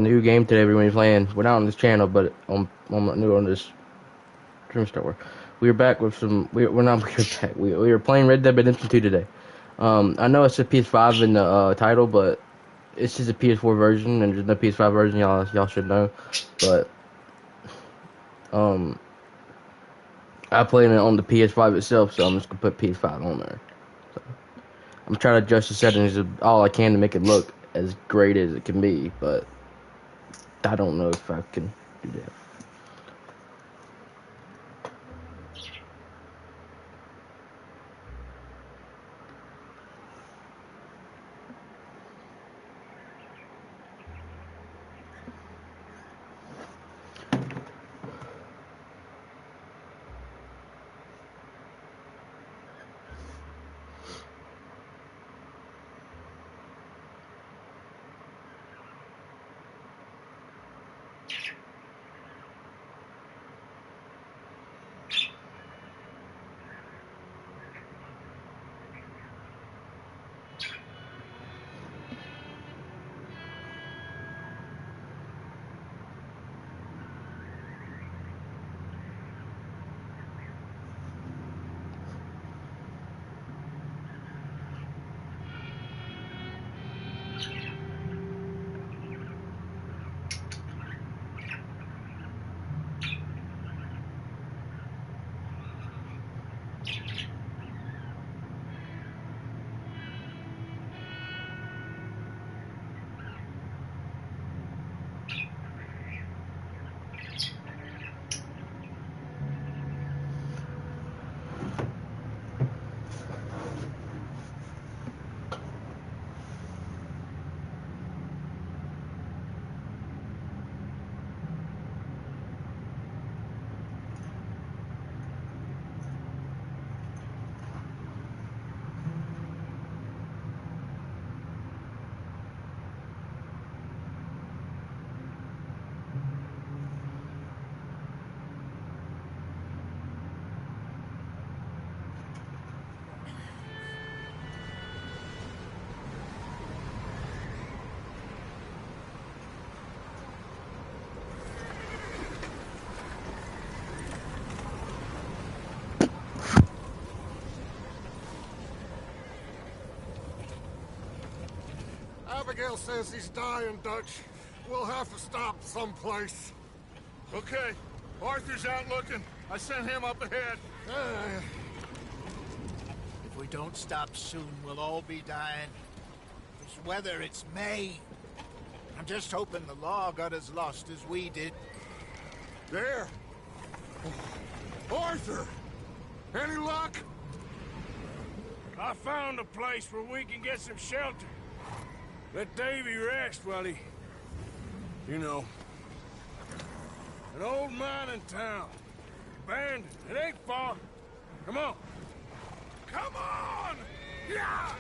New game today everyone's playing. We're not on this channel, but I'm new on this Dream Store. We are back with some. We're not. We're back. We were playing Red Dead Redemption 2 today. I know it's a PS5 in the title, but it's just a PS4 version, and there's no PS5 version. Y'all should know. But um, I played it on the PS5 itself, so I'm just gonna put PS5 on there. So I'm trying to adjust the settings all I can to make it look as great as it can be, but I don't know if I can do that. Abigail says he's dying, Dutch. We'll have to stop someplace. Okay. Arthur's out looking. I sent him up ahead. If we don't stop soon, we'll all be dying. This weather, it's May. I'm just hoping the law got as lost as we did. There. Arthur! Any luck? I found a place where we can get some shelter. Let Davy rest while he... You know. An old mining town. Abandoned. It ain't far. Come on. Come on! Yeah!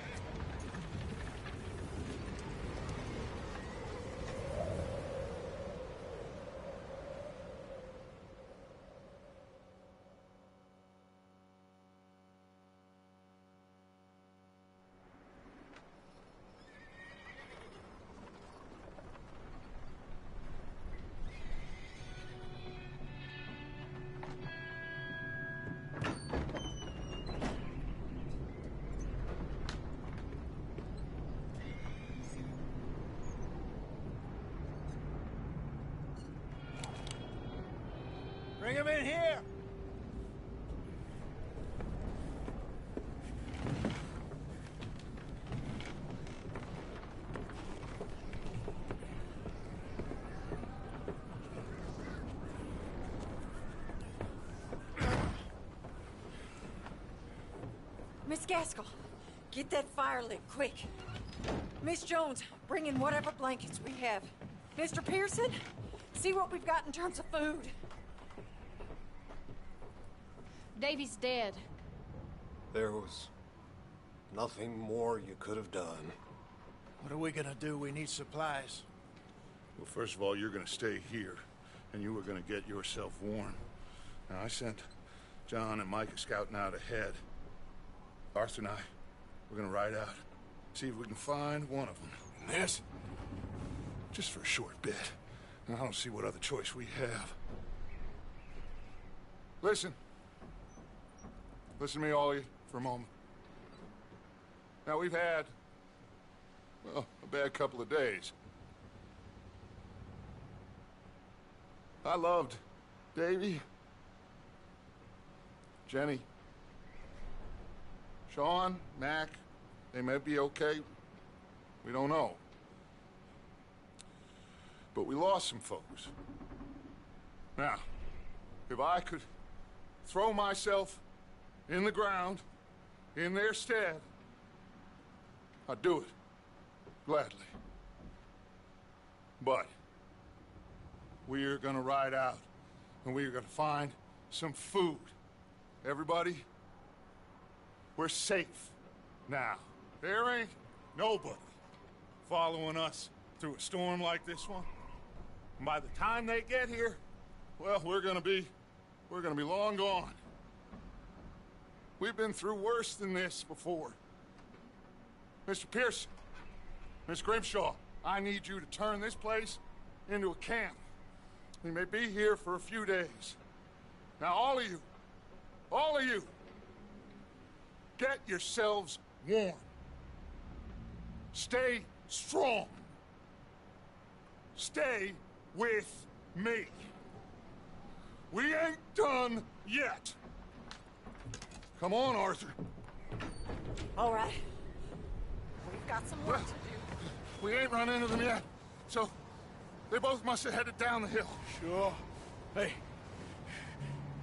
Bring him in here! Miss Gaskell, get that fire lit, quick. Miss Jones, bring in whatever blankets we have. Mr. Pearson, see what we've got in terms of food. Davy's dead. There was nothing more you could have done. What are we gonna do? We need supplies. Well, first of all, you're gonna stay here, and you were gonna get yourself warm. Now, I sent John and Micah scouting out ahead. Arthur and I, we're gonna ride out, see if we can find one of them. And this? Just for a short bit. I don't see what other choice we have. Listen. Listen to me, all of you, for a moment. Now, we've had, well, a bad couple of days. I loved Davy, Jenny, Sean, Mac. They may be okay. We don't know. But we lost some folks. Now, if I could throw myself in the ground in their stead, I'd do it gladly. But we are gonna ride out and we are gonna find some food. Everybody, we're safe now. There ain't nobody following us through a storm like this one. And by the time they get here, well, we're gonna be long gone. We've been through worse than this before. Mr. Pearson, Miss Grimshaw, I need you to turn this place into a camp. We may be here for a few days. Now, all of you, get yourselves warm. Stay strong. Stay with me. We ain't done yet. Come on, Arthur. All right. We've got some work to do. We ain't run into them yet, so they both must have headed down the hill. Sure. Hey,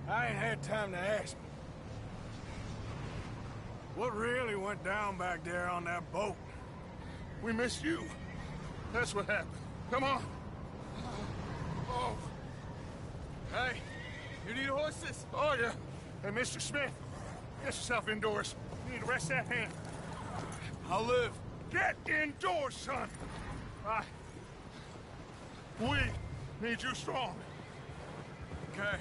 I ain't had time to ask. What really went down back there on that boat? We missed you. That's what happened. Come on. Oh. Hey, you need horses? Oh, yeah. Hey, Mr. Smith, get yourself indoors. You need to rest that hand. I'll live. Get indoors, son. We need you strong. Okay.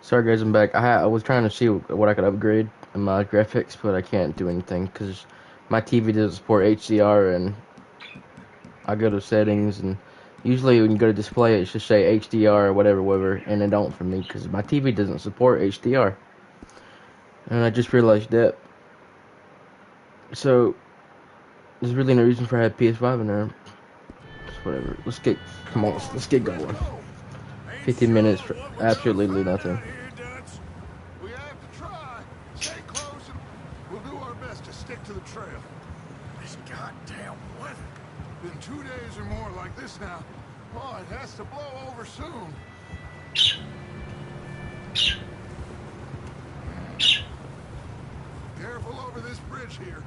Sorry guys, I'm back. I was trying to see what I could upgrade in my graphics, but I can't do anything because my TV doesn't support HDR, and I go to settings, and usually when you go to display, it should say HDR or whatever, and it don't for me because my TV doesn't support HDR, and I just realized that. So there's really no reason for I have PS5 in there. Just whatever. Come on, let's get going. 15 minutes for absolutely nothing. Here, Dutch. We have to try. Stay close and we'll do our best to stick to the trail. This goddamn weather. Been 2 days or more like this now. Oh, it has to blow over soon. Careful over this bridge here.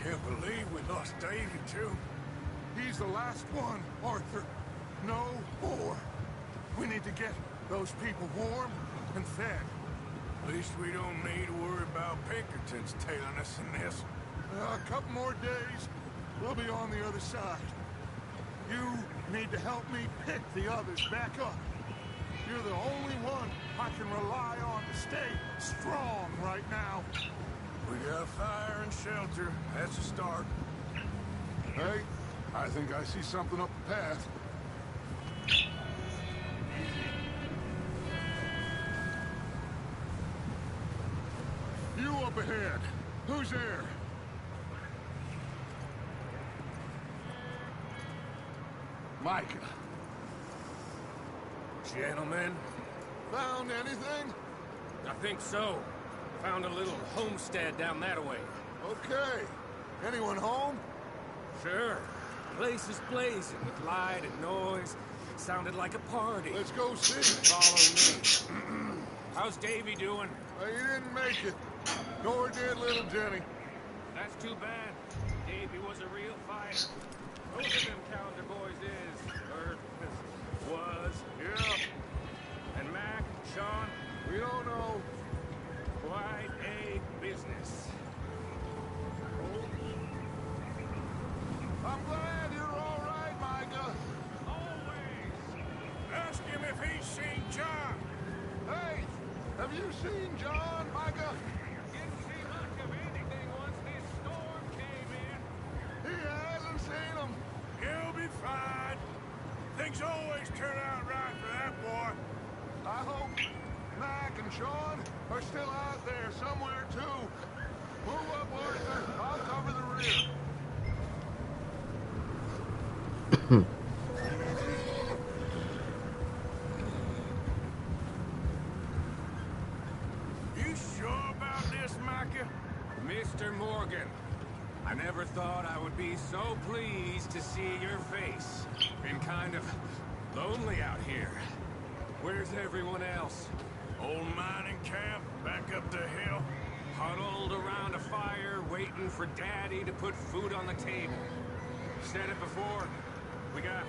Can't believe we lost Davy, too. He's the last one, Arthur. No more. We need to get those people warm and fed. At least we don't need to worry about Pinkertons tailing us in this. A couple more days, we'll be on the other side. You need to help me pick the others back up. You're the only one I can rely on to stay strong right now. We got fire and shelter. That's a start. Hey, I think I see something up the path. You up ahead. Who's there? Micah. Gentlemen, Found anything? I think so. Found a little homestead down that way. Okay. Anyone home? Sure. Place is blazing with light and noise. Sounded like a party. Let's go see. Follow me. How's Davy doing? He didn't make it. Nor did little Jenny. That's too bad. Davy was a real fighter. Both of them calendar boys is, or was. Yeah, And Mac, Sean, we don't know. quite a business. I'm glad you're all right, Micah. always. Ask him if he's seen John. Hey, have you seen John, Micah? Didn't see much of anything once this storm came in. He hasn't seen him. He'll be fine. Things always turn out right for that boy. I hope Mac and Sean are still out there somewhere, too. Move up, Arthur. I'll cover the rear. You sure about this, Micah? Mr. Morgan, I never thought I would be so pleased to see your face. Been kind of lonely out here. Where's everyone else? Old mining camp, back up the hill. Huddled around a fire, waiting for Daddy to put food on the table. Said it before, we got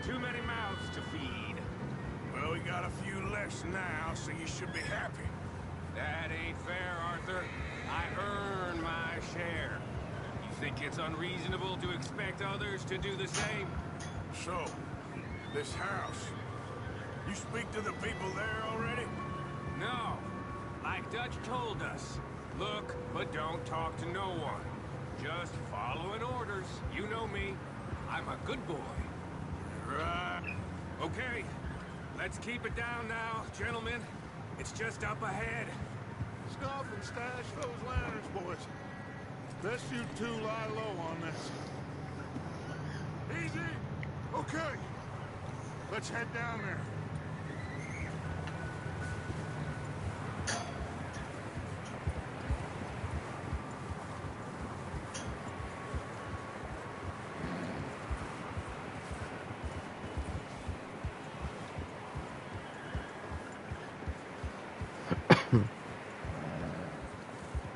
too many mouths to feed. Well, we got a few less now, so you should be happy. That ain't fair, Arthur. I earn my share. You think it's unreasonable to expect others to do the same? So, this house. You speak to the people there already? No. Like Dutch told us. Look, but don't talk to no one. Just following orders. You know me. I'm a good boy. Right. Okay. Let's keep it down now, gentlemen. It's just up ahead. Snuff and stash those lanterns, boys. Best you two lie low on this. Easy. Okay. Let's head down there.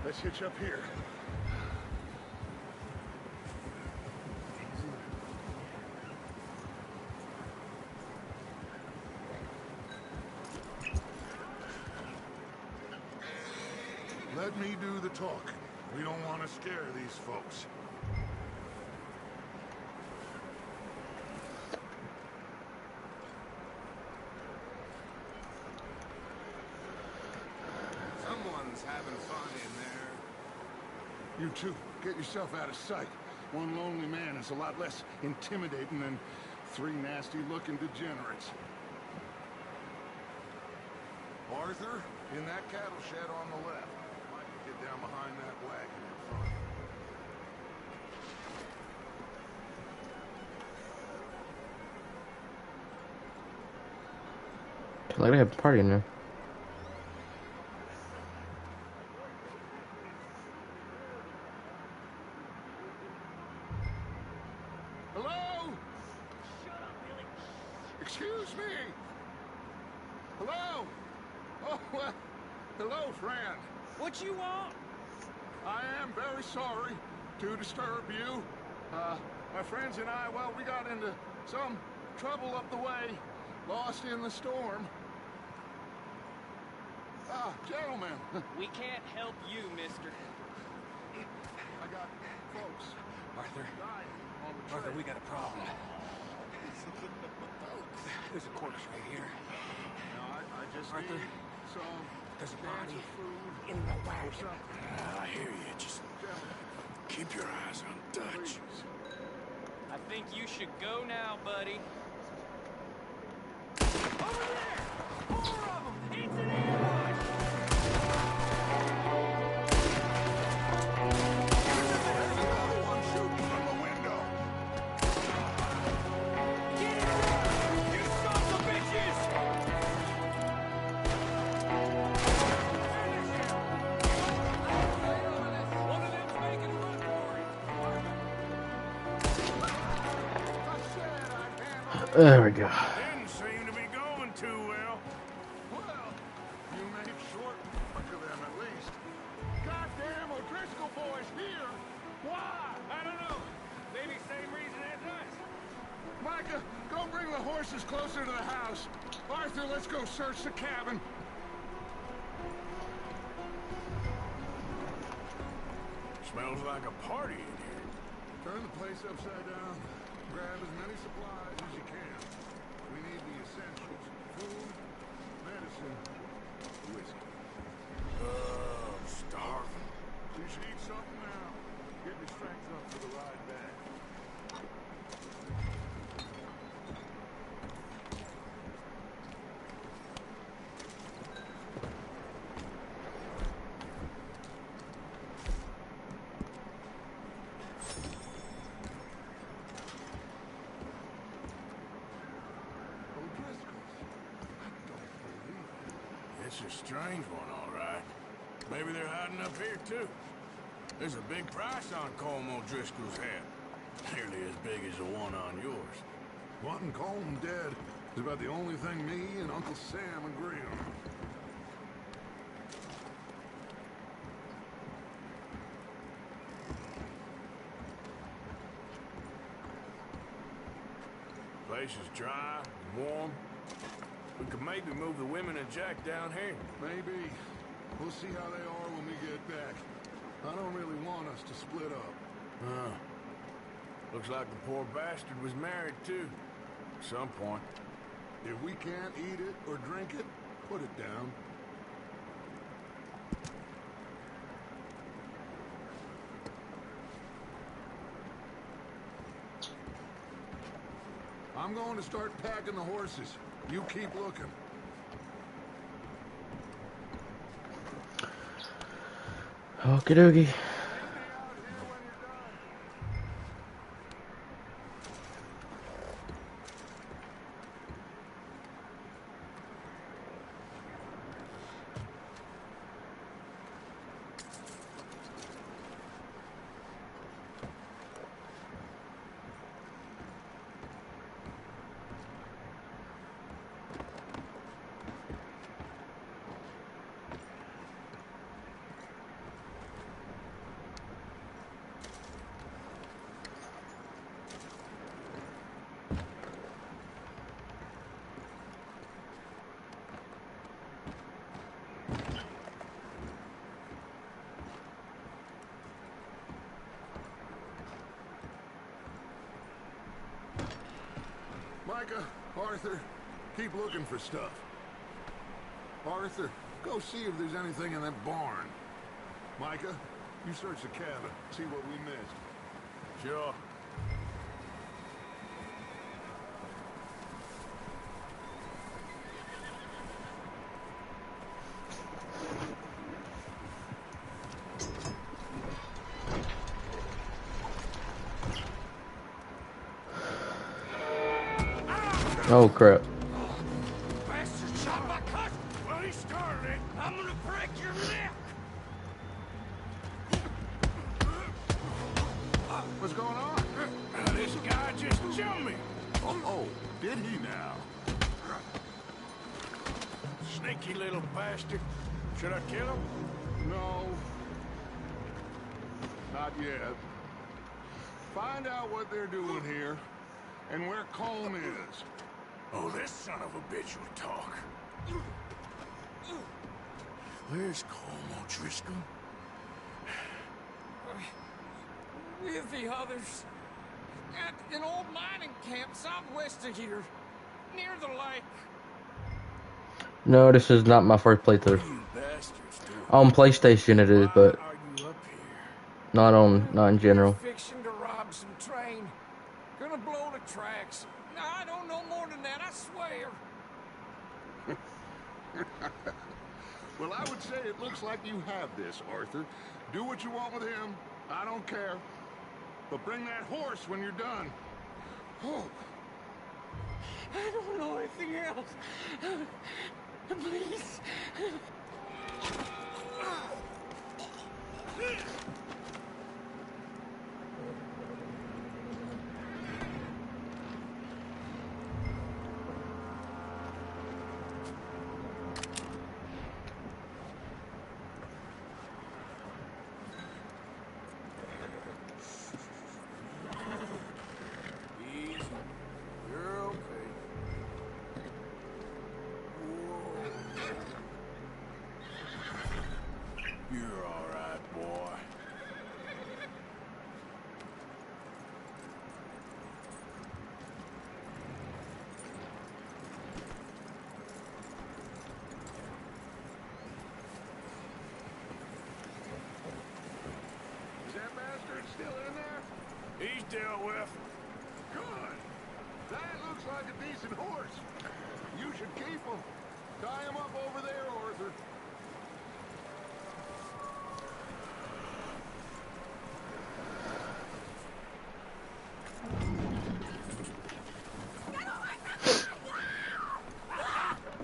Let's hitch up here. let me do the talking. We don't want to scare these folks. Someone's having fun in there. You two, get yourself out of sight. One lonely man is a lot less intimidating than three nasty-looking degenerates. Arthur, in that cattle shed on the left. Mike, get down behind that wagon in front. Like they have a party in there. Hello? Shut up, Billy. Excuse me. Hello? Oh, well, hello, friend. What you want? I am very sorry to disturb you. My friends and I, well, we got into some trouble up the way, lost in the storm. Ah, gentlemen. We can't help you, mister. I got folks Arthur. dying on the Arthur, trail. we got a problem. There's a corpse right here. No, I just Arthur, need some there's a cans body of food in the or wagon. something. I hear you. Just keep your eyes on Dutch. Please. I think you should go now, buddy. Over there! 4 of them! It's an ambush! There's another one shooting from the window. Get in there! You sons of bitches! One of them's making a run for it. I said I'd handle it. There we go. Didn't seem to be going too well. Well, you made short work of them at least. Goddamn O'Driscoll boys here. Why? I don't know. Maybe same reason as us. Micah, go bring the horses closer to the house. Arthur, let's go search the cabin. Smells like a party in here. Turn the place upside down. Grab as many supplies as you can. We need the essentials. Food, medicine, whiskey. Oh, starving. You should eat something now. Get your strength up for the ride back. O'Driscoll's. I don't believe it. It's a strange one, all right. Maybe they're hiding up here, too. There's a big price on Colm O'Driscoll's head. Nearly as big as the one on yours. Wanting Colm dead is about the only thing me and Uncle Sam agree on. Place is dry, warm. We could maybe move the women and Jack down here. Maybe. We'll see how they are when we get back. I don't really want us to split up. Looks like the poor bastard was married, too. At some point. If we can't eat it or drink it, put it down. I'm going to start packing the horses. You keep looking. Okie dokie. Micah, Arthur, keep looking for stuff. Arthur, go see if there's anything in that barn. Micah, you search the cabin, see what we missed. Sure. Oh crap. Bastard shot my cousin! Well, he started it. I'm gonna break your neck! What's going on? This guy just jumped me. Oh, did he now? Sneaky little bastard. Should I kill him? No. Not yet. Find out what they're doing here and where Colm is. Oh, this son of a bitch will talk. Where's Colm O'Driscoll? With the others. At an old mining camp southwest of here. Near the lake. No, this is not my first playthrough. You bastards do. On PlayStation it is, but Why are you up here? not in general. Fixing to rob some train. Gonna blow the tracks. I don't know more than that, I swear. Well, I would say it looks like you have this, Arthur. Do what you want with him. I don't care. But bring that horse when you're done. Oh. I don't know anything else. Please. Easy. You're okay. You're all right, boy. Is that bastard still in there? He's dealt with. Good. That looks like a decent horse. You should keep him. Tie him up over there, Arthur.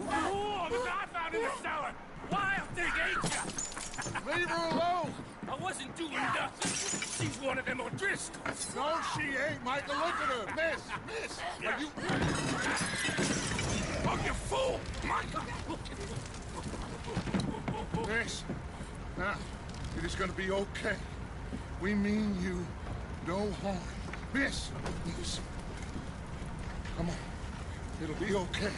Oh, the guy found in the cellar. Wild thing, ain't ya? Leave her alone. I wasn't doing nothing. She's one of them O'Driscolls. No, she ain't, Michael. Look at her. Miss. Are you... Oh, you fool! Michael! Miss. Now, it is going to be okay. We mean you no harm. Miss. Come on. It'll be okay.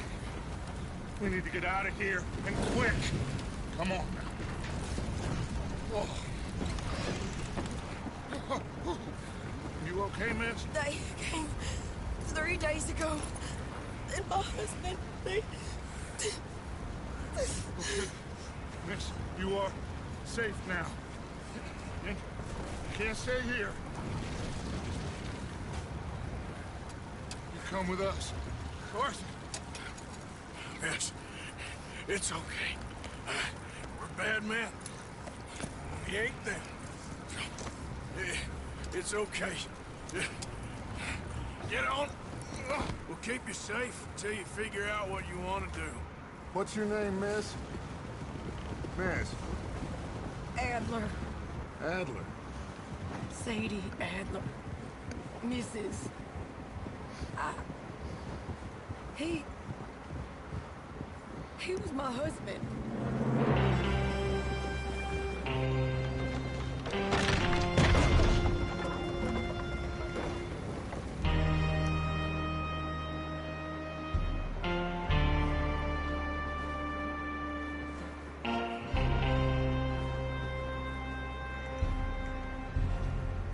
We need to get out of here, and quick. Come on now. Oh. You okay, miss? They came 3 days ago. And my husband, they... Miss, you are safe now. You can't stay here. You come with us. Arthur. Yes, it's okay. We're bad men. We ain't them. It's okay. Get on. We'll keep you safe until you figure out what you want to do. What's your name, miss? Miss. Adler. Adler. Sadie Adler. Mrs. He was my husband.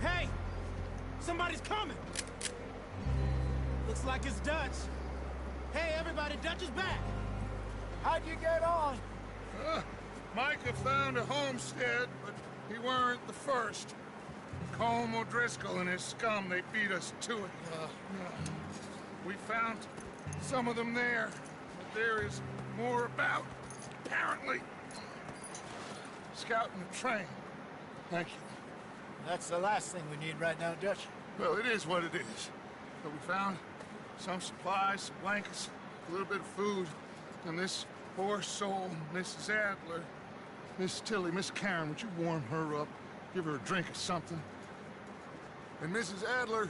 Hey! Somebody's coming! Looks like it's Dutch. spotted Dutch's back. How'd you get on? Micah found a homestead, but he weren't the first. Colm O'Driscoll and his scum, they beat us to it. We found some of them there, but there is more about, apparently. Scouting the train. Thank you. That's the last thing we need right now, Dutch. Well, it is what it is. But we found some supplies, some blankets, a little bit of food, and this poor soul, Mrs. Adler, Miss Tilly, Miss Karen, would you warm her up? Give her a drink or something? And Mrs. Adler,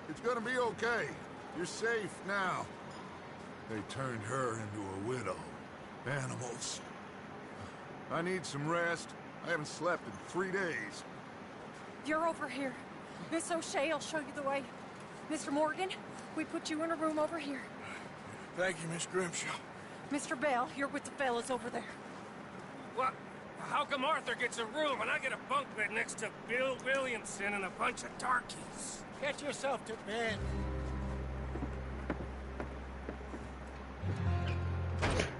it's gonna be okay. You're safe now. They turned her into a widow. Animals. I need some rest. I haven't slept in 3 days. You're over here. Miss O'Shea will show you the way. Mr. Morgan, we put you in a room over here. Thank you, Miss Grimshaw. Mr. Bell, you're with the fellas over there. What? How come Arthur gets a room and I get a bunk bed next to Bill Williamson and a bunch of darkies? Get yourself to bed.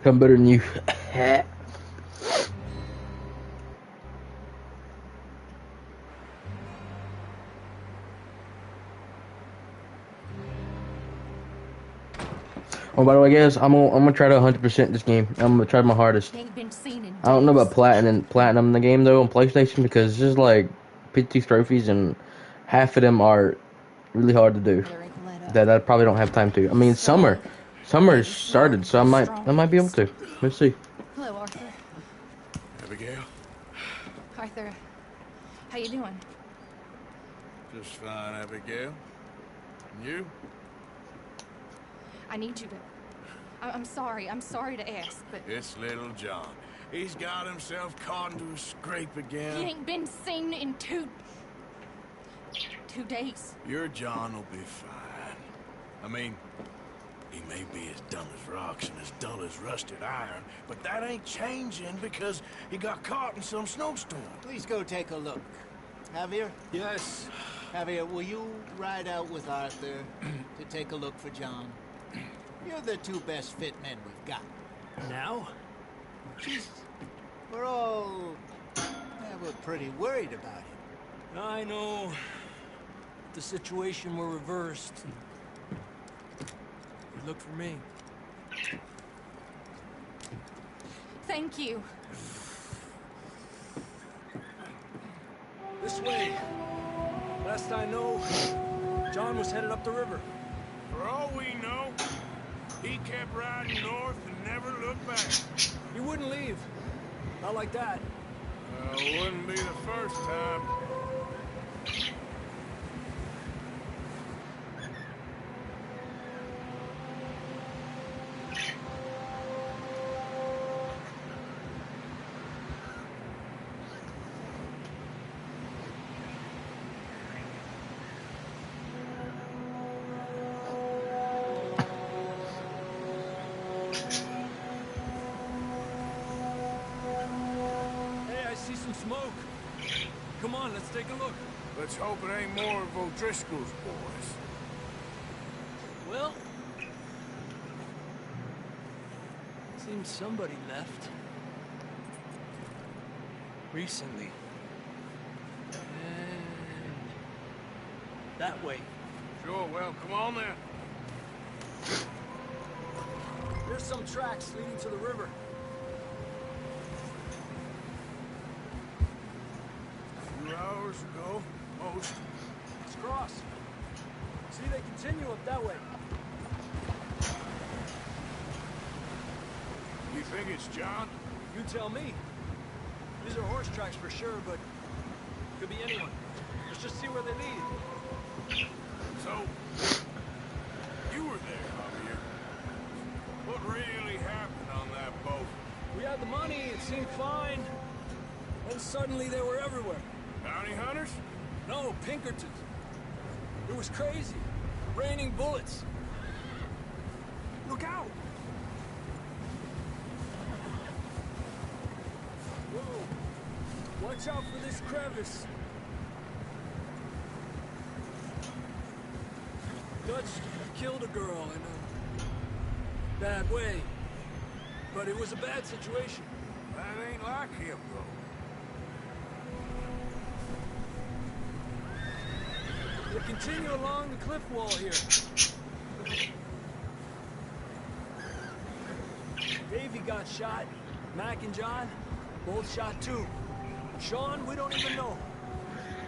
I'm better than you. Oh, by the way, guys, I'm gonna try to 100% this game. I'm gonna try my hardest. Ain't been seen in I don't know days. about platinum the game though on PlayStation because it's just like 50 trophies and half of them are really hard to do. Mother ain't let up. That I probably don't have time to. I mean, summer started, so I might be able to. Let's see. Hello, Arthur. Abigail? Arthur, how you doing? Just fine, Abigail. And you? I need you to... I'm sorry to ask, but It's little John. He's got himself caught into a scrape he again. ain't been seen in two days. Your John will be fine. I mean, he may be as dumb as rocks and as dull as rusted iron, but that ain't changing because he got caught in some snowstorm. Please go take a look. Javier? Yes. Javier, will you ride out with Arthur to take a look for John? You're the two best fit men we've got. Now? Jeez. We're pretty worried about him. I know. The situation were reversed. You look for me. Thank you. This way. Last I know, John was headed up the river. For all we know, he kept riding north and never looked back. He wouldn't leave. Not like that. Well, wouldn't be the first time. Smoke. Come on, let's take a look. Let's hope it ain't more of O'Driscoll's boys. Well, seems somebody left. Recently. And that way. Sure, well, come on then. There's some tracks leading to the river. Hours ago, most. Let's cross. See, they continue up that way. You think it's John? You tell me. These are horse tracks for sure, but could be anyone. Let's just see where they lead. So, you were there, Javier. What really happened on that boat? We had the money, it seemed fine. Then suddenly they were everywhere. Bounty hunters? No, Pinkertons. It was crazy. Raining bullets. Look out! Whoa. Watch out for this crevice. Dutch killed a girl and bad way. But it was a bad situation. That ain't like him, though. We'll continue along the cliff wall here. Davey got shot. Mac and John, both shot too. Sean, we don't even know.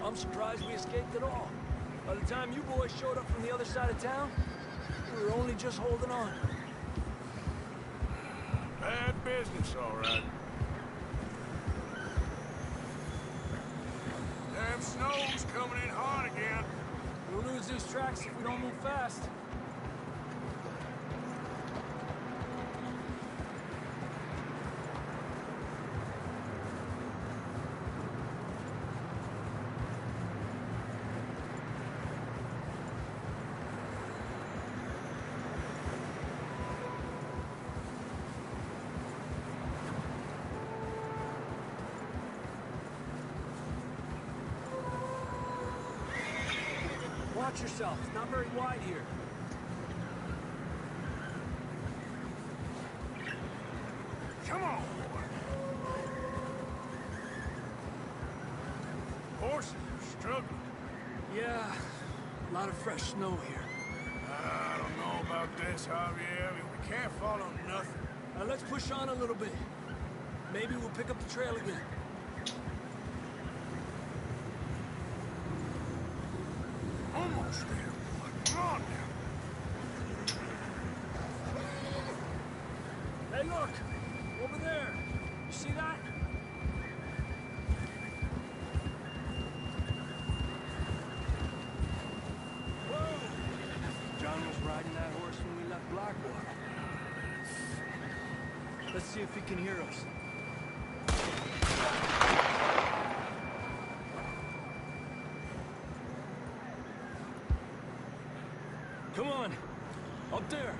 I'm surprised we escaped at all. By the time you boys showed up from the other side of town, we were only just holding on. Bad business, all right. Damn snow's coming in hard again. We'll lose these tracks if we don't move fast. Watch yourself. It's not very wide here. Come on. Horses are struggling. Yeah, a lot of fresh snow here. I don't know about this, Javier. I mean, we can't follow nothing. Let's push on a little bit. Maybe we'll pick up the trail again. Almost there, boy. Come on now. Hey, look! Over there! You see that? Whoa! John was riding that horse when we left Blackwater. Let's see if he can hear us. Come on! Up there!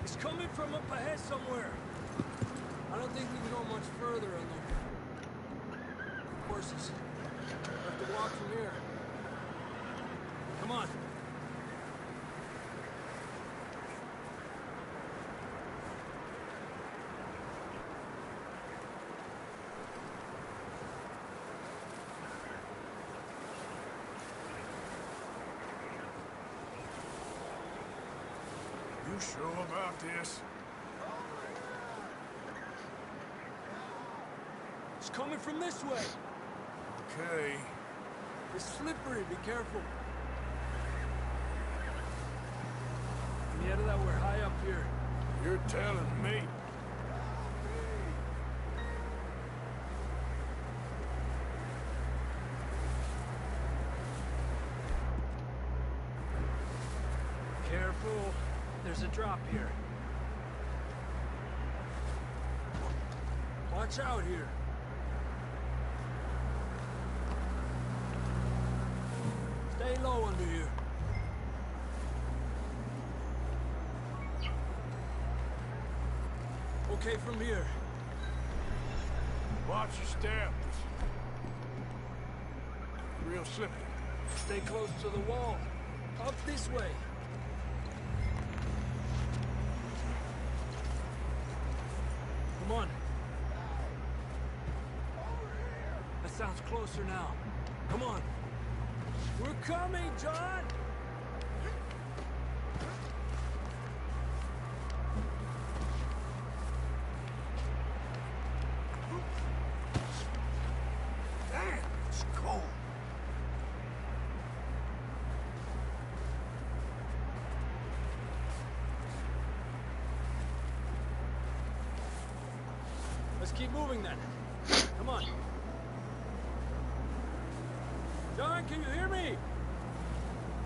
It's coming from up ahead somewhere. I don't think we can go much further on the horses. We'll have to walk from here. Come on. You sure about this? It's coming from this way. Okay. It's slippery. Be careful. Nieta, we're high up here. You're telling me. Careful. There's a drop here. Watch out here. Stay low under here. Okay from here. Watch your step. It's real slippery. Stay close to the wall. Up this way. Come on. That sounds closer now. Come on. We're coming, John! Damn, it's cold. Let's keep moving then. Come on. John, can you hear me?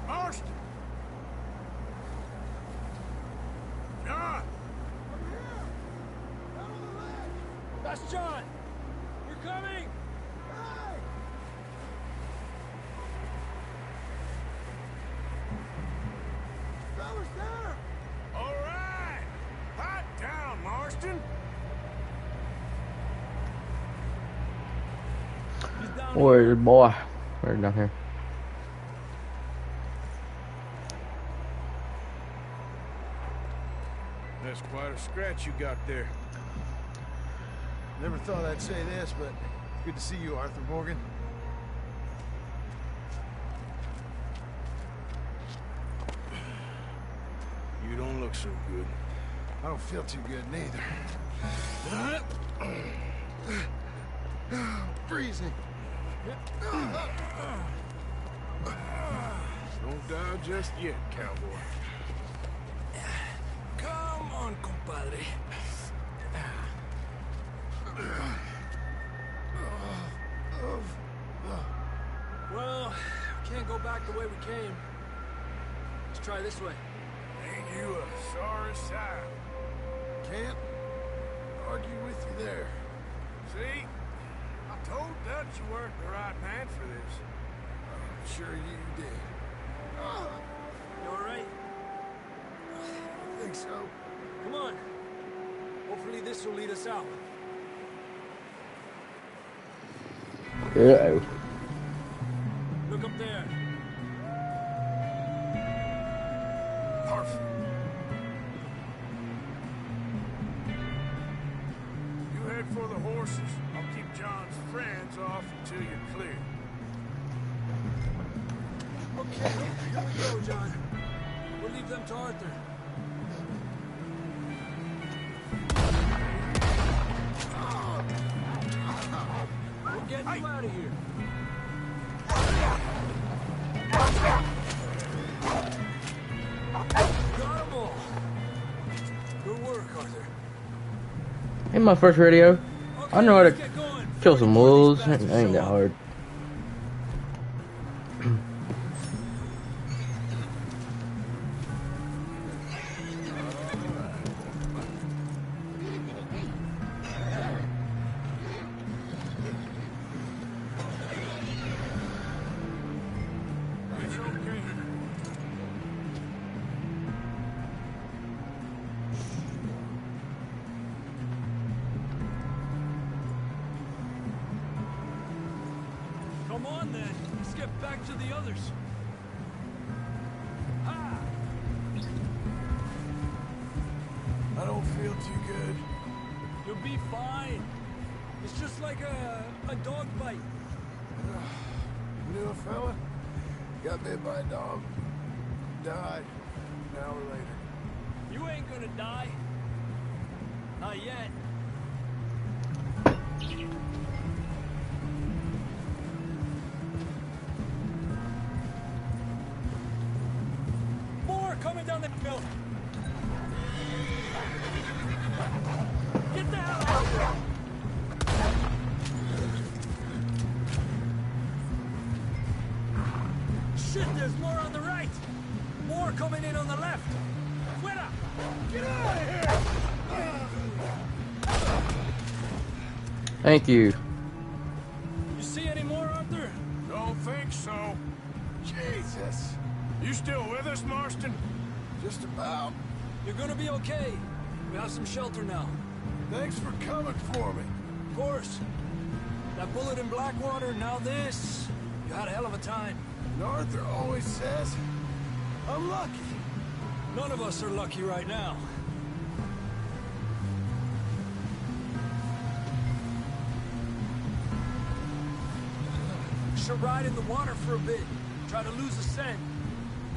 Marston! John! That's John! We're coming! All right! Hot down, Marston! down Where's here? the boy? Right down here. That's quite a scratch you got there. Never thought I'd say this, but good to see you, Arthur Morgan. You don't look so good. I don't feel too good neither. Freezing. Don't die just yet, cowboy. Come on, compadre. Well, we can't go back the way we came. Let's try this way. Ain't you a sorry sight? Can't argue with you there. See? I told Dutch you weren't the right man for this. I'm sure you did. You alright? I think so. Come on. Hopefully this will lead us out. Uh-oh. Look up there. Perfect. You head for the horses. I'll keep John's friends off until you're clear. Okay, here we go, John. We'll leave them to Arthur. We're getting you out of here. Got 'em all. Good work, Arthur. Ain't my first radio. I know how let's to get going. kill some wolves. Ain't that hard. It's okay. Come on, then. Let's get back to the others. Ha! I don't feel too good. You'll be fine. It's just like a dog bite. Knew a fella? Got bit by a dog. Died an hour later. You ain't gonna die. Not yet. More coming down the hill. Get the hell out of here. Shit, there's more on the right. More coming in on the left. Fuera! Get out of here! Thank you. You see any more, Arthur? Don't think so. Jesus. You still with us, Marston? Just about. You're gonna be okay. We have some shelter now. Thanks for coming for me. Of course. That bullet in Blackwater, now this. You had a hell of a time. And Arthur always says, I'm lucky. None of us are lucky right now. Should ride in the water for a bit. Try to lose the scent.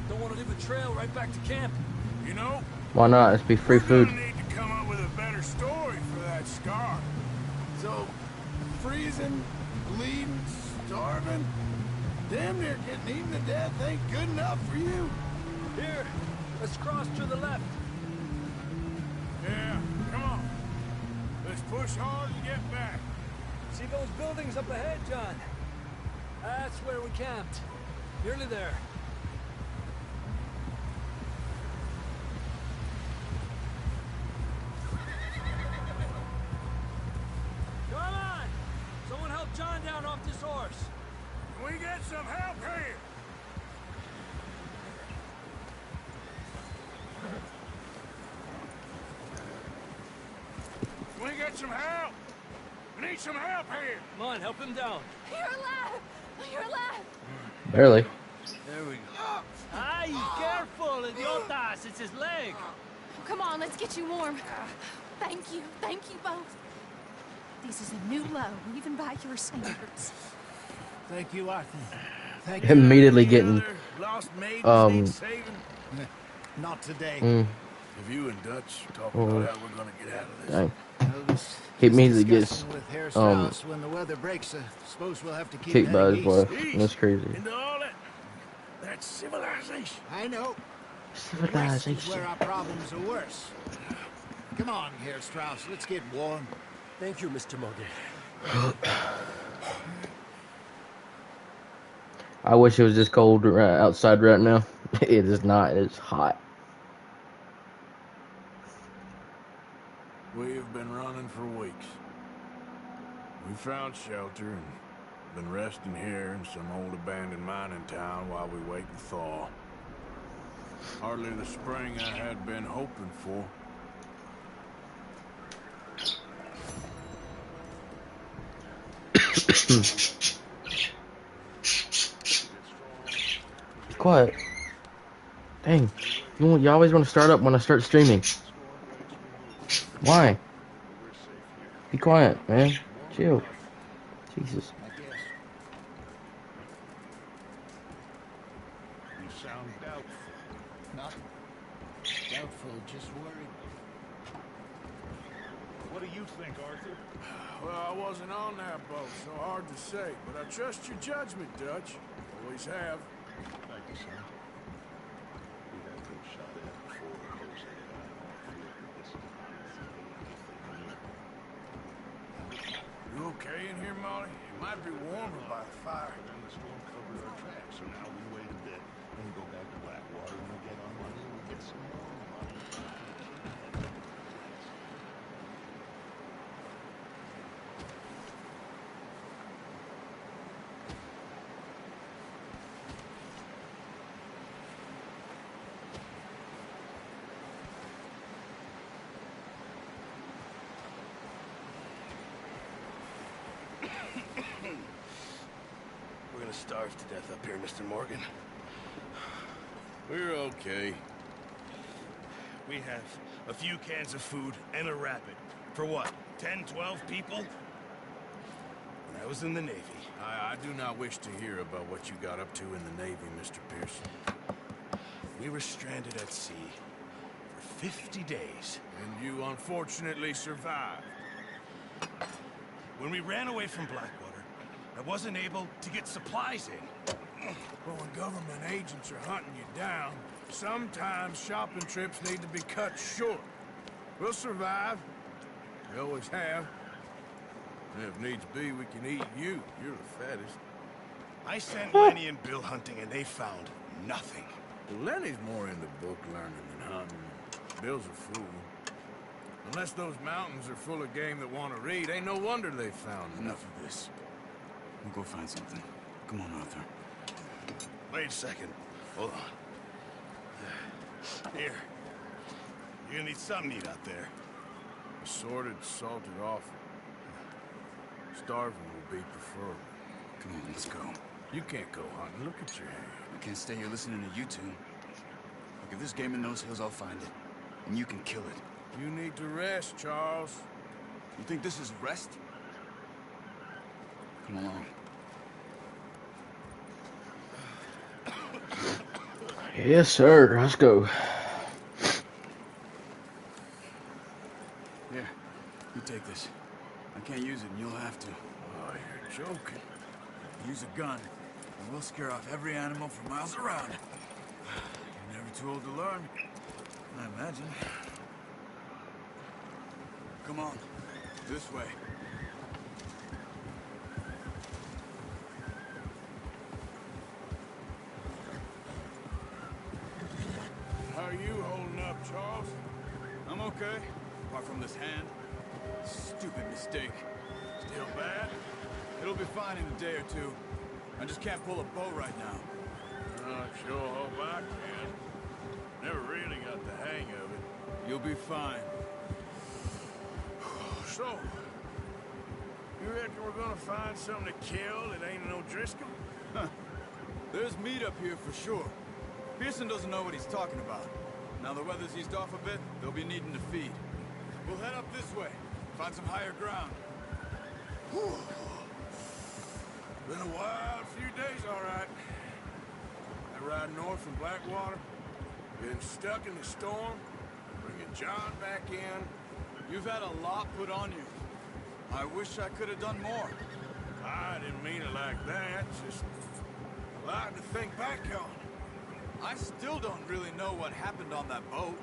Don't want to leave a trail right back to camp. You know, Why not? It's be free we're food. gonna need to come up with a better story for that scar. So, freezing, bleeding, starving, damn near getting eaten to death ain't good enough for you? Here, let's cross to the left. Yeah, come on. Let's push hard and get back. See those buildings up ahead, John? That's where we camped. Nearly there. Come on! Someone help John down off this horse. Can we get some help here? Can we get some help? I need some help here. Come on, help him down. You're alive! You're alive! Barely. There we go. Ay, careful, idiotas. It's his leg. Come on, let's get you warm. Thank you both. This is a new low, even by your standards. Thank you, Arthur. Thank you. Immediately getting Lost maidens need saving. Not today. If you and Dutch talk about how we're gonna get out of this. Dang. Well, He immediately gets with Herr Strauss, when the weather breaks, suppose we'll have to keep kicked by heading his east. wife. That's crazy. Into all that. That's civilization. I know. West is Civilization. where our problems are worse. Come on, Herr Strauss, let's get warm. Thank you, Mr. Morgan. I wish it was this cold outside right now. It is not. It's hot. We've been running for weeks. We found shelter and been resting here in some old abandoned mining town while we wait to thaw. Hardly the spring I had been hoping for. Be quiet. Dang. You always want to start up when I start streaming. Why? Be quiet, man. Chill. Jesus. You sound doubtful. Not doubtful, just worried. What do you think, Arthur? Well, I wasn't on that boat, so hard to say. But I trust your judgment, Dutch. Always have. Thank you, sir. We have been shot at before, Jose. You okay in here, Molly? It might be warmer by the fire. And the storm covered our tracks, so now we wait a bit and go back to Blackwater. When we get our money, we'll get some more money. We're gonna starve to death up here, Mr. Morgan. We're okay. We have a few cans of food and a rapid. For what, 10, 12 people? When I was in the Navy. I do not wish to hear about what you got up to in the Navy, Mr. Pearson. We were stranded at sea for 50 days. And you unfortunately survived. When we ran away from Blackwater, I wasn't able to get supplies in. But when government agents are hunting you down, sometimes shopping trips need to be cut short. We'll survive. We always have. And if needs be, we can eat you. You're the fattest. I sent Lenny and Bill hunting, and they found nothing. Well, Lenny's more into book learning than hunting. Bill's a fool. Unless those mountains are full of game that want to read, ain't no wonder they found Enough of this. We'll go find something. Come on, Arthur. Wait a second. Hold on. Here. You're gonna need something to eat out there. Assorted, salted offal. Starving will be preferable. Come on, let's go. You can't go hunting. Look at your hand. I can't stay here listening to you two. Look, if this game in those hills, I'll find it. And you can kill it. You need to rest, Charles. You think this is rest? Come along. Yes, sir. Let's go. Here, you take this. I can't use it, and you'll have to. Oh, you're joking. Use a gun, and we'll scare off every animal for miles around. You're never too old to learn, I imagine. Come on, this way. How are you holding up, Charles? I'm okay, apart from this hand. Stupid mistake. Still bad? It'll be fine in a day or two. I just can't pull a bow right now. I sure hope I can. Never really got the hang of it. You'll be fine. So, You reckon we're gonna find something to kill that ain't no Driscoll? Huh. There's meat up here for sure. Pearson doesn't know what he's talking about. Now the weather's eased off a bit, they'll be needing to feed. We'll head up this way, find some higher ground. Whew. Been a wild few days, all right. That ride north from Blackwater, getting stuck in the storm, bringing John back in. You've had a lot put on you. I wish I could have done more. I didn't mean it like that, just a lot to think back on. I still don't really know what happened on that boat.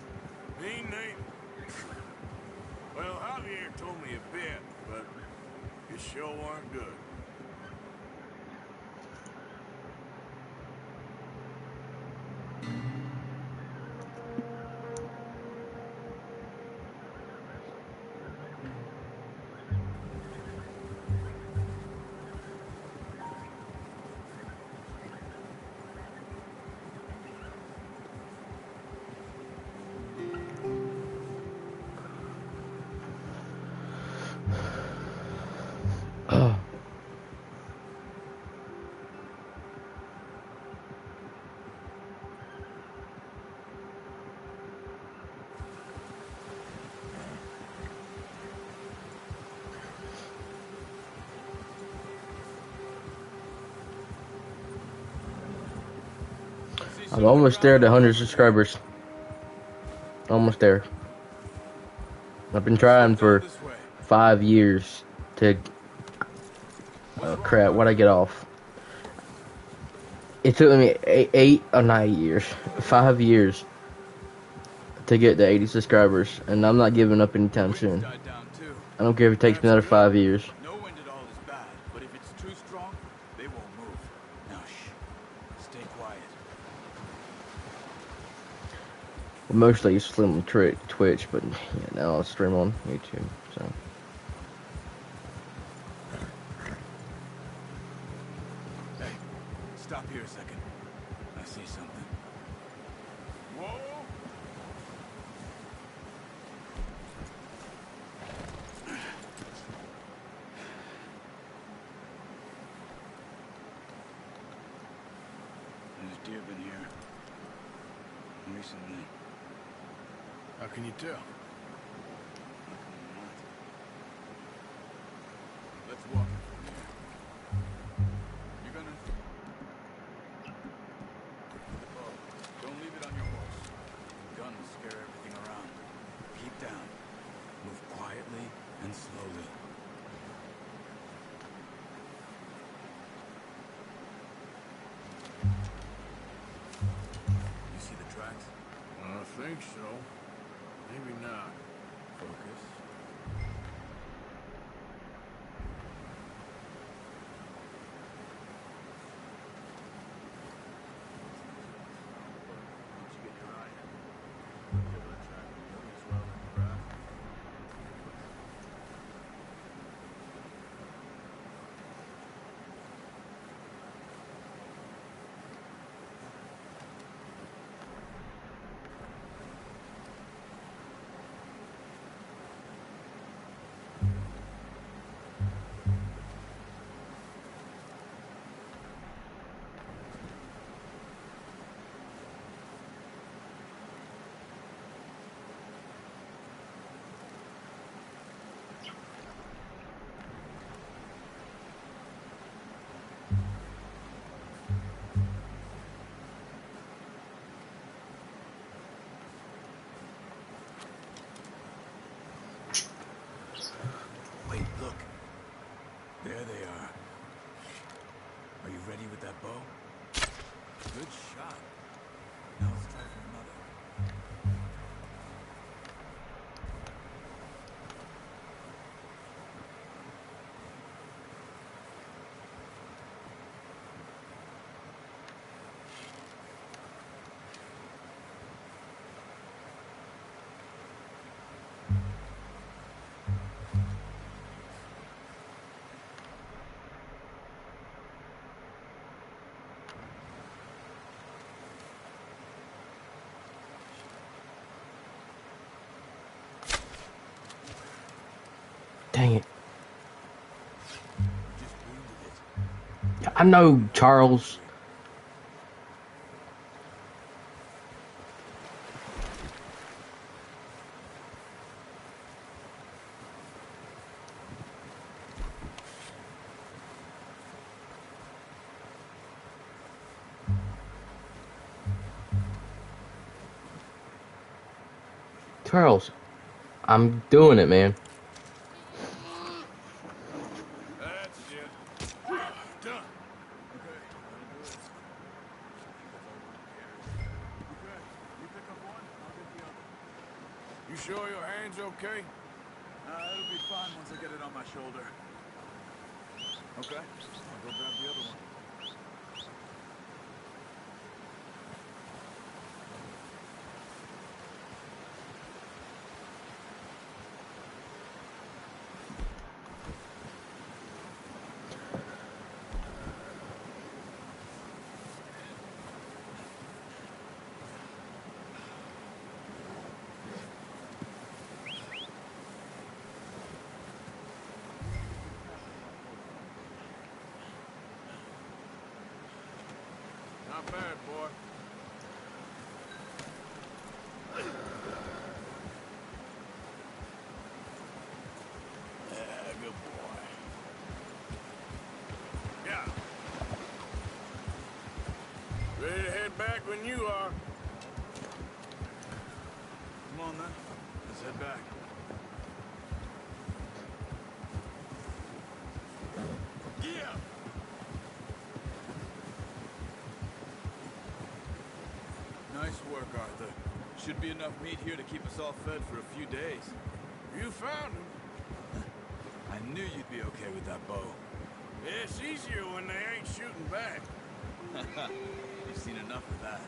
Me neither. Well, Javier told me a bit, but it sure weren't good. I'm almost there to 100 subscribers. Almost there. I've been trying for 5 years to... Oh crap, what'd I get off? It took me 8 or 9 years. 5 years to get to 80 subscribers. And I'm not giving up anytime soon. I don't care if it takes me another 5 years. No wind at all is bad, but if it's too strong, they won't move. Now shh. Stay quiet. Well, mostly I used to stream on Twitch, but yeah, now I'll stream on YouTube. So. Hey, stop here a second. I see something. Whoa! There's deer been here recently. How can you tell? Let's walk it from here. You're gonna... Oh, don't leave it on your horse. The gun will scare everything around. Keep down. Move quietly and slowly. You see the tracks? I think so. Maybe not. Focus. Once you get your eye in, look over the track. Notice well in the grass. Wait, look. There they are. Are you ready with that bow? Good shot. Now let's try for another. I know, Charles. Charles, I'm doing it, man. That's it. Done. Okay, that'll do it. Okay, you pick up one, I'll get the other. You sure your hand's okay? It'll be fine once I get it on my shoulder. Okay, I'll go grab the other one. Not bad, boy. Yeah, good boy. Yeah. Ready to head back when you are. Come on then, let's head back. Yeah. Nice work, Arthur. Should be enough meat here to keep us all fed for a few days. You found him. I knew you'd be okay with that bow. It's easier when they ain't shooting back. You've seen enough of that.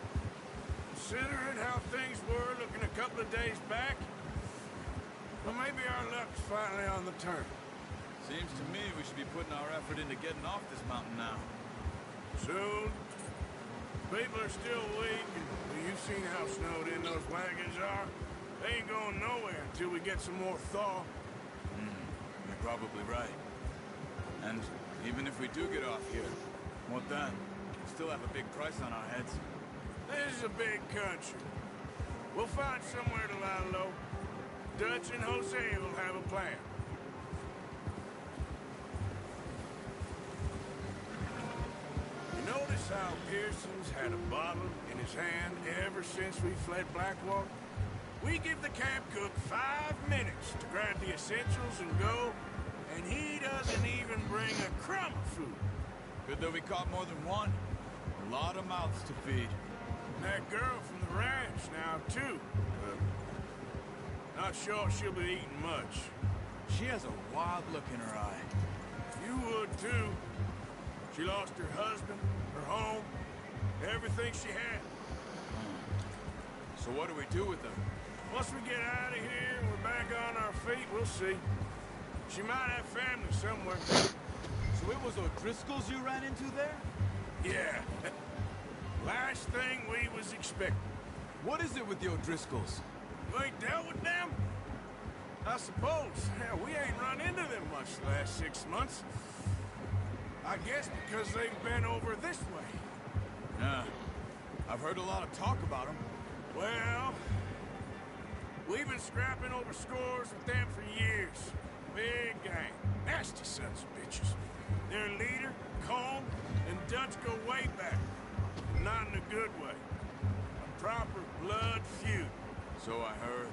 Considering how things were looking a couple of days back, well, maybe our luck's finally on the turn. Seems to me we should be putting our effort into getting off this mountain now. Soon. People are still weak, and you've seen how snowed in those wagons are. They ain't going nowhere until we get some more thaw. You're probably right. And even if we do get off here, what then? We still have a big price on our heads. This is a big country. We'll find somewhere to lie low. Dutch and Jose will have a plan. You notice how Pearson's had a bottle in his hand ever since we fled Blackwater? We give the camp cook 5 minutes to grab the essentials and go, and he doesn't even bring a crumb of food. Good that we caught more than one. A lot of mouths to feed. And that girl from the ranch now, too. Not sure she'll be eating much. She has a wild look in her eye. You would, too. She lost her husband, her home, everything she had. So what do we do with her? Once we get out of here and we're back on our feet, we'll see. She might have family somewhere. So it was O'Driscoll's you ran into there? Yeah. Last thing we was expecting. What is it with the O'Driscolls? You ain't dealt with them? I suppose. Hell, we ain't run into them much the last 6 months. I guess because they've been over this way. Yeah. I've heard a lot of talk about them. Well, we've been scrapping over scores with them for years. Big gang. Nasty sons of bitches. Their leader, Colm, and Dutch go way back. Not in a good way. A proper blood feud. So I heard.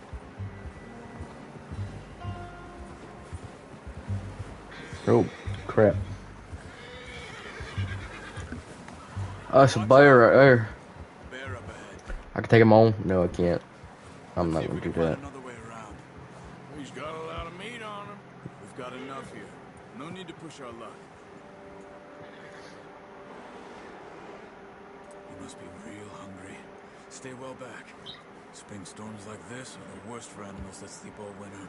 Oh, crap. Oh, it's a bear right there. Bear up ahead. I can take him on? No, I can't. I'm not gonna do that. Another way around. He's got a lot of meat on him. We've got enough here. No need to push our luck. You must be real hungry. Stay well back. Spring storms like this are the worst for animals that sleep all winter.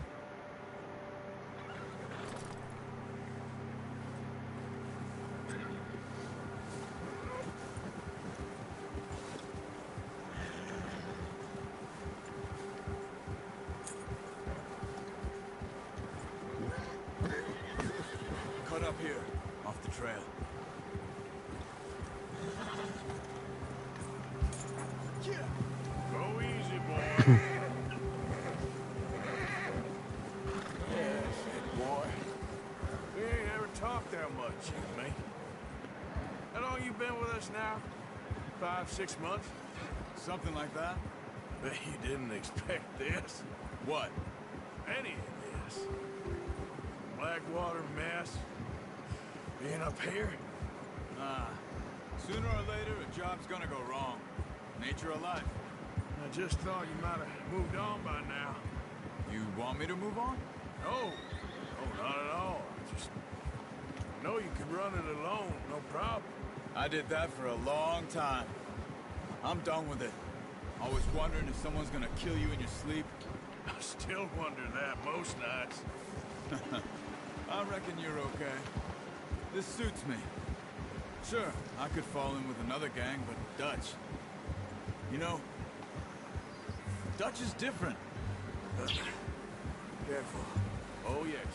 Cut up here, off the trail. Boy, we ain't ever talked that much, you and me. How long you been with us now? 5, 6 months? Something like that? Bet you didn't expect this. What? Any of this. Blackwater mess. Being up here. Sooner or later, a job's gonna go wrong. Nature of life. I just thought you might have moved on by now. You want me to move on? No. No, not at all. Just know you can run it alone, no problem. I did that for a long time. I'm done with it. Always wondering if someone's gonna kill you in your sleep. I still wonder that most nights. I reckon you're okay. This suits me. Sure, I could fall in with another gang, but Dutch. You know, Dutch is different. Careful. Oh, yes.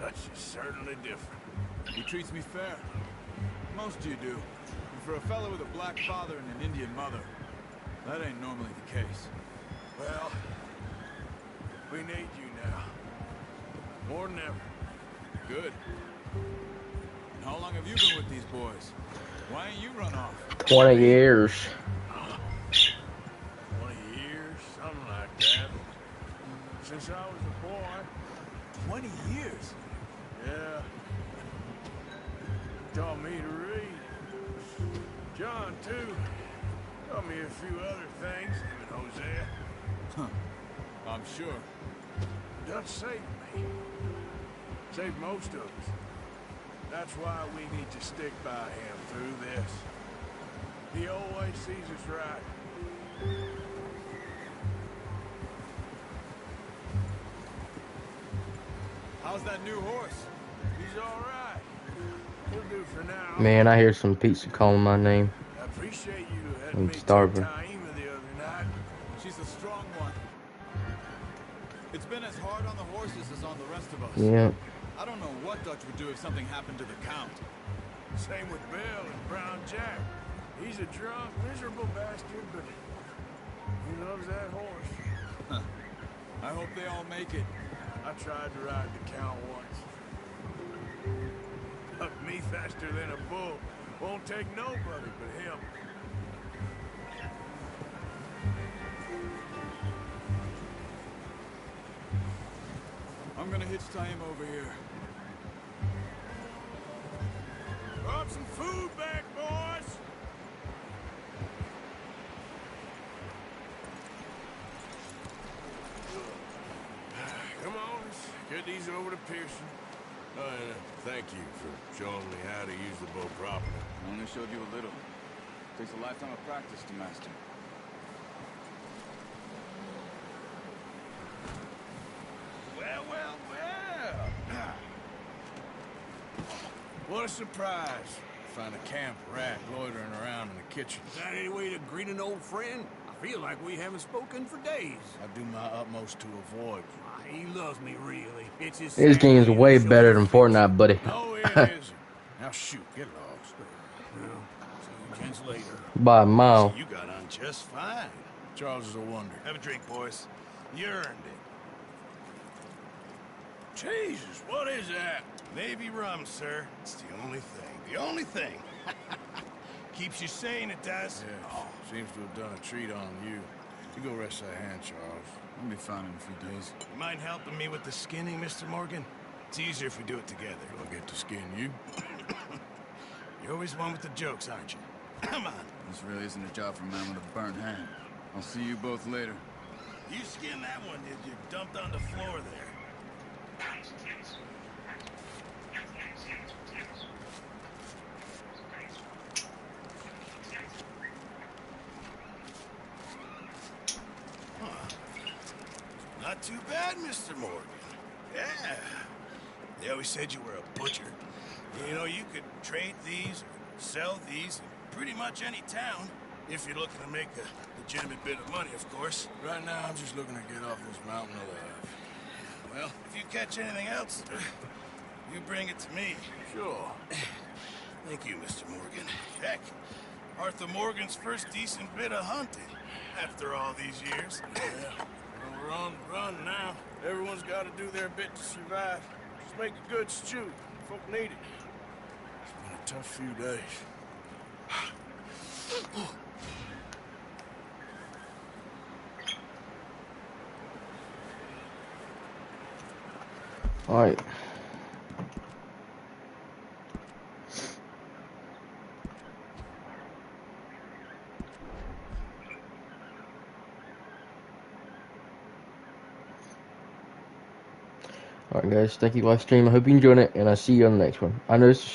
Dutch is certainly different. He treats me fair. Most of you do. And for a fellow with a black father and an Indian mother, that ain't normally the case. Well, we need you now. More than ever. Good. And how long have you been with these boys? Why ain't you run off? 20 years. 20 years, something like that. Since I was a boy. 20 years? Yeah. Taught me to read. John, too. Taught me a few other things, him and Hosea. Huh. I'm sure. Dutch saved me. Saved most of us. That's why we need to stick by him through this. He always sees us right. How's that new horse? He's all right. He'll do for now. Man, I hear some pizza calling my name. I appreciate you letting I'm me take starving. Taima the other night. She's a strong one. It's been as hard on the horses as on the rest of us. Yeah. I don't know what Dutch would do if something happened to the Count. Same with Bill and Brown Jack. He's a drunk, miserable bastard, but he loves that horse. Huh. I hope they all make it. I tried to ride the Count once. Up me faster than a bull. Won't take nobody but him. I'm gonna hitch Taima over here. Brought some food back, boys! Come on, let's get these over to Pearson. And thank you for showing me how to use the bow properly. I only showed you a little. Takes a lifetime of practice to master. Well, well, well. What a surprise. Find a camp rat loitering around in the kitchen. Is that any way to greet an old friend? I feel like we haven't spoken for days. I do my utmost to avoid you. He loves me, really. It's his This game's way better than Fortnite, buddy. No, it isn't. Now shoot, get lost. Well, see you gents later. By a mile. You got on just fine. Charles is a wonder. Have a drink, boys. You earned it. Jesus, what is that? Navy rum, sir. It's the only thing. The only thing. Keeps you sane, it does. Yeah, seems to have done a treat on you. You go rest that hand, Charles. I'll be fine in a few days. You mind helping me with the skinning, Mr. Morgan? It's easier if we do it together. Do I get to skin you? You're always one with the jokes, aren't you? Come on. This really isn't a job for a man with a burnt hand. I'll see you both later. You skinned that one, did you? Dumped on the floor there. Not too bad, Mr. Morgan. Yeah. They always said you were a butcher. You know, you could trade these or sell these in pretty much any town. If you're looking to make a legitimate bit of money, of course. Right now, I'm just looking to get off this mountain alive. Well, if you catch anything else, you bring it to me. Sure. Thank you, Mr. Morgan. Heck, Arthur Morgan's first decent bit of hunting after all these years. Yeah. Well, we're on the run now. Everyone's got to do their bit to survive. Just make a good stew. Folk need it. It's been a tough few days. Alright. Alright guys, thank you for live stream. I hope you enjoyed it, and I'll see you on the next one. I know it's short.